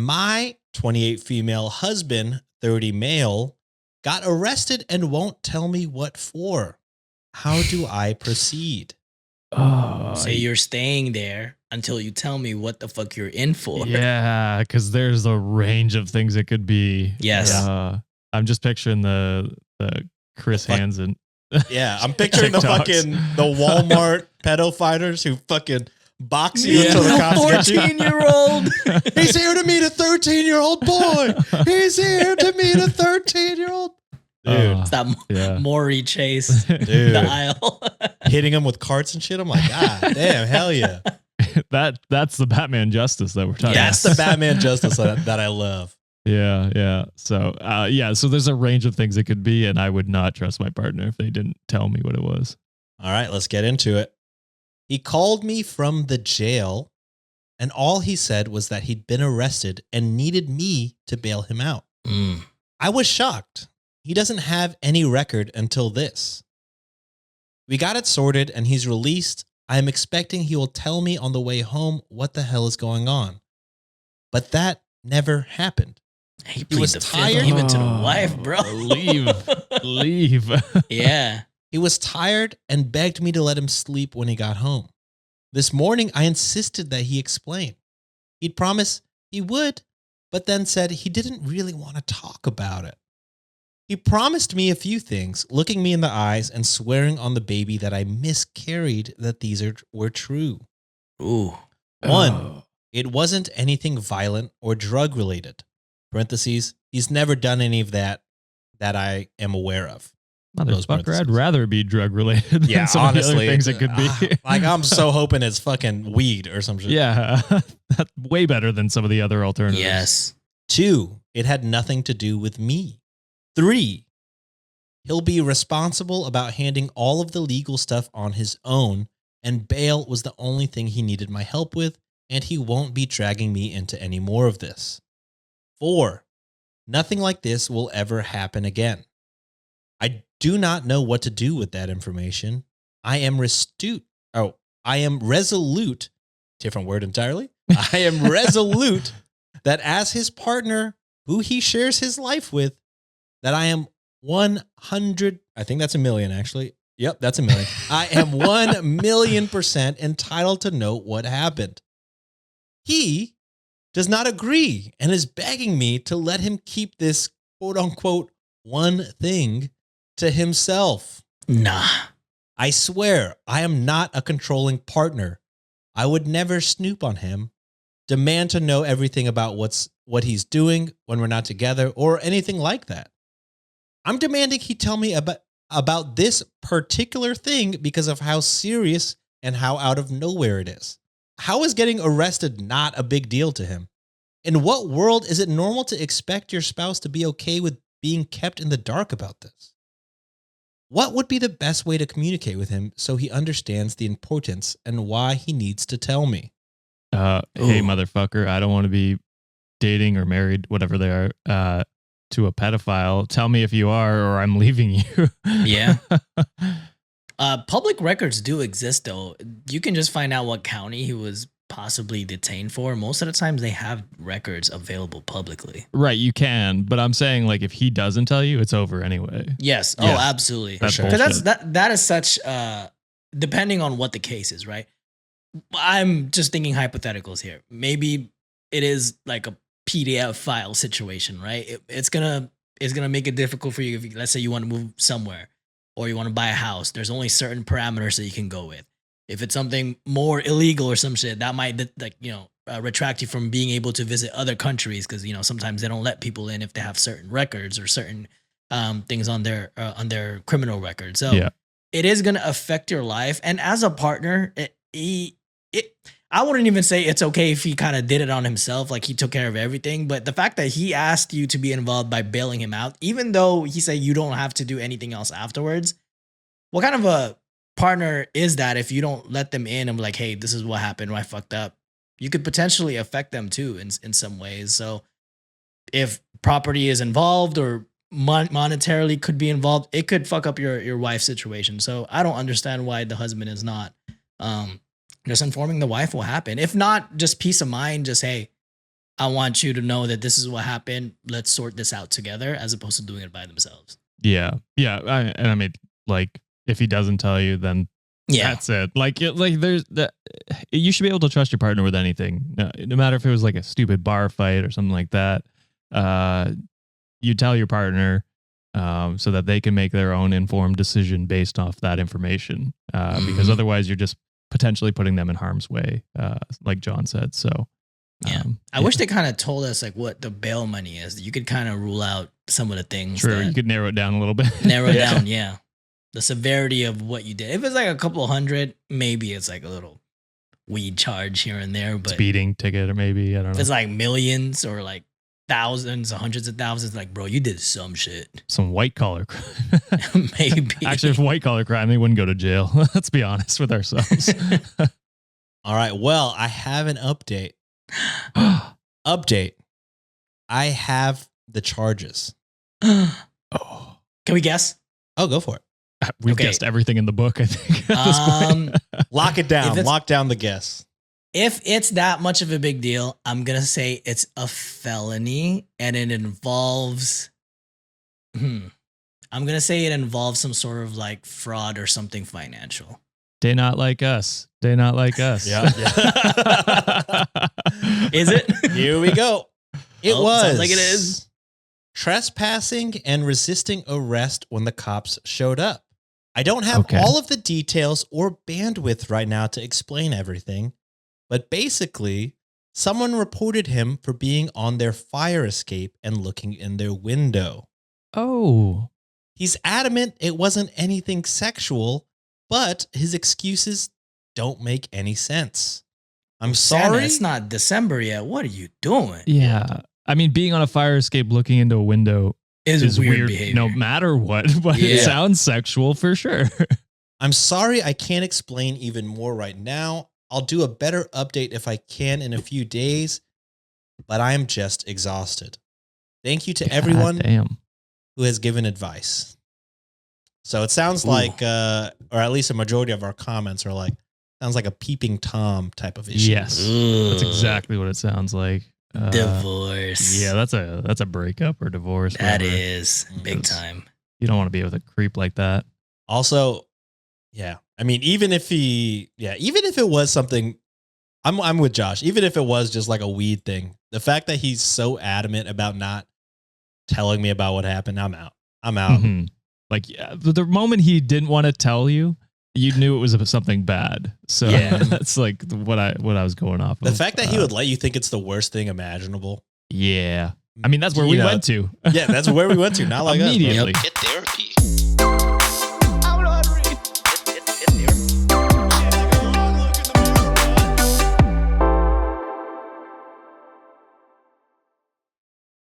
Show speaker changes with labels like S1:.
S1: my 28 female husband, 30 male, got arrested and won't tell me what for. How do I proceed?
S2: Say you're staying there until you tell me what the fuck you're in for.
S3: Yeah, because there's a range of things it could be.
S2: Yes.
S3: I'm just picturing the Chris Hansen.
S1: Yeah, I'm picturing the Walmart pedo fighters who fucking box you until the cops get you.
S2: 14-year-old.
S1: He's here to meet a 13-year-old boy. He's here to meet a 13-year-old. Dude,
S2: it's that Maury chase.
S1: Dude.
S2: The aisle.
S1: Hitting him with carts and shit. I'm like, God damn, hell yeah.
S3: That's the Batman justice that we're talking about.
S1: That's the Batman justice that I love.
S3: Yeah. So, so there's a range of things it could be, and I would not trust my partner if they didn't tell me what it was.
S1: All right, let's get into it. He called me from the jail, and all he said was that he'd been arrested and needed me to bail him out. I was shocked. He doesn't have any record until this. We got it sorted, and he's released. I am expecting he will tell me on the way home what the hell is going on. But that never happened.
S2: He was tired. Even to the wife, bro.
S3: Leave.
S2: Yeah.
S1: He was tired and begged me to let him sleep when he got home. This morning, I insisted that he explain. He'd promised he would, but then said he didn't really want to talk about it. He promised me a few things, looking me in the eyes and swearing on the baby that I miscarried that these were true.
S2: Ooh.
S1: One, it wasn't anything violent or drug related. Parentheses, he's never done any of that I am aware of.
S3: Motherfucker, I'd rather be drug related than some honestly, of the other things it could be.
S1: Like, I'm so hoping it's fucking weed or some shit.
S3: Yeah, that's way better than some of the other alternatives.
S2: Yes.
S1: 2, it had nothing to do with me. 3, he'll be responsible about handling all of the legal stuff on his own, and bail was the only thing he needed my help with, and he won't be dragging me into any more of this. 4, nothing like this will ever happen again. I do not know what to do with that information. I am resolute, different word entirely. I am resolute that as his partner, who he shares his life with, that I am 100, I think that's a million actually. Yep, that's a million. I am 1,000,000% entitled to know what happened. He does not agree and is begging me to let him keep this quote unquote one thing to himself.
S2: Nah.
S1: I swear I am not a controlling partner. I would never snoop on him, demand to know everything about what he's doing when we're not together or anything like that. I'm demanding he tell me about this particular thing because of how serious and how out of nowhere it is. How is getting arrested not a big deal to him? In what world is it normal to expect your spouse to be okay with being kept in the dark about this? What would be the best way to communicate with him so he understands the importance and why he needs to tell me?
S3: Hey, motherfucker, I don't want to be dating or married, whatever they are, to a pedophile. Tell me if you are or I'm leaving you.
S2: Yeah. Public records do exist, though. You can just find out what county he was possibly detained for. Most of the times they have records available publicly.
S3: Right, you can, but I'm saying like if he doesn't tell you, it's over anyway.
S2: Yes. Oh, absolutely. Because that is such depending on what the case is, right? I'm just thinking hypotheticals here. Maybe it is like a PDF file situation, right? It's gonna make it difficult for you if let's say you want to move somewhere or you want to buy a house. There's only certain parameters that you can go with. If it's something more illegal or some shit, that might retract you from being able to visit other countries because sometimes they don't let people in if they have certain records or certain things on their criminal record. So it is going to affect your life. And as a partner, I wouldn't even say it's okay if he kind of did it on himself, like he took care of everything. But the fact that he asked you to be involved by bailing him out, even though he said you don't have to do anything else afterwards, what kind of a partner is that if you don't let them in and be like, hey, this is what happened, I fucked up? You could potentially affect them too in some ways. So if property is involved or monetarily could be involved, it could fuck up your wife's situation. So I don't understand why the husband is not just informing the wife what happened. If not just peace of mind, just, hey, I want you to know that this is what happened. Let's sort this out together, as opposed to doing it by themselves.
S3: Yeah. I mean, like, if he doesn't tell you, then that's it. Like there's that. You should be able to trust your partner with anything, no matter if it was like a stupid bar fight or something like that. You tell your partner so that they can make their own informed decision based off that information. Because otherwise, you're just potentially putting them in harm's way, like John said. So.
S2: I wish they kind of told us like what the bail money is. You could kind of rule out some of the things.
S3: Sure, you could narrow it down a little bit.
S2: Narrow it down, yeah. The severity of what you did. If it's like a couple hundred, maybe it's like a little weed charge here and there. But
S3: speeding ticket, or maybe, I don't know.
S2: If it's like millions or like thousands or hundreds of thousands, like, bro, you did some shit.
S3: Some white collar crime.
S2: Maybe.
S3: Actually, if white collar crime, they wouldn't go to jail. Let's be honest with ourselves.
S1: All right. Well, I have an update. Update. I have the charges.
S2: Oh. Can we guess?
S1: Oh, go for it.
S3: We've guessed everything in the book, I think, at this point.
S1: Lock it down. Lock down the guess.
S2: If it's that much of a big deal, I'm going to say it's a felony and it involves... I'm going to say it involves some sort of like fraud or something financial.
S3: They not like us. They not like us.
S1: Yeah.
S2: Is it?
S1: Here we go. It was.
S2: Sounds like it is.
S1: Trespassing and resisting arrest when the cops showed up. I don't have all of the details or bandwidth right now to explain everything, but basically, someone reported him for being on their fire escape and looking in their window.
S3: Oh.
S1: He's adamant it wasn't anything sexual, but his excuses don't make any sense. I'm sorry.
S2: Santa, it's not December yet. What are you doing?
S3: Yeah. I mean, being on a fire escape looking into a window is weird behavior. No matter what, but it sounds sexual for sure.
S1: I'm sorry I can't explain even more right now. I'll do a better update if I can in a few days, but I am just exhausted. Thank you to everyone who has given advice. So it sounds like, or at least a majority of our comments are like, sounds like a peeping Tom type of issue.
S3: Yes, that's exactly what it sounds like.
S2: Divorce.
S3: Yeah, that's a breakup or divorce.
S2: That is big time.
S3: You don't want to be with a creep like that.
S1: Also, yeah, I mean, even if it was something, I'm with Josh. Even if it was just like a weed thing, the fact that he's so adamant about not telling me about what happened, I'm out.
S3: Mm-hmm. Like the moment he didn't want to tell you, you knew it was something bad. So that's like what I was going off of.
S1: The fact that he would let you think it's the worst thing imaginable.
S3: Yeah. I mean, that's where we went to.
S1: Yeah, that's where we went to. Not like
S3: immediately.
S1: Us,
S4: Get therapy.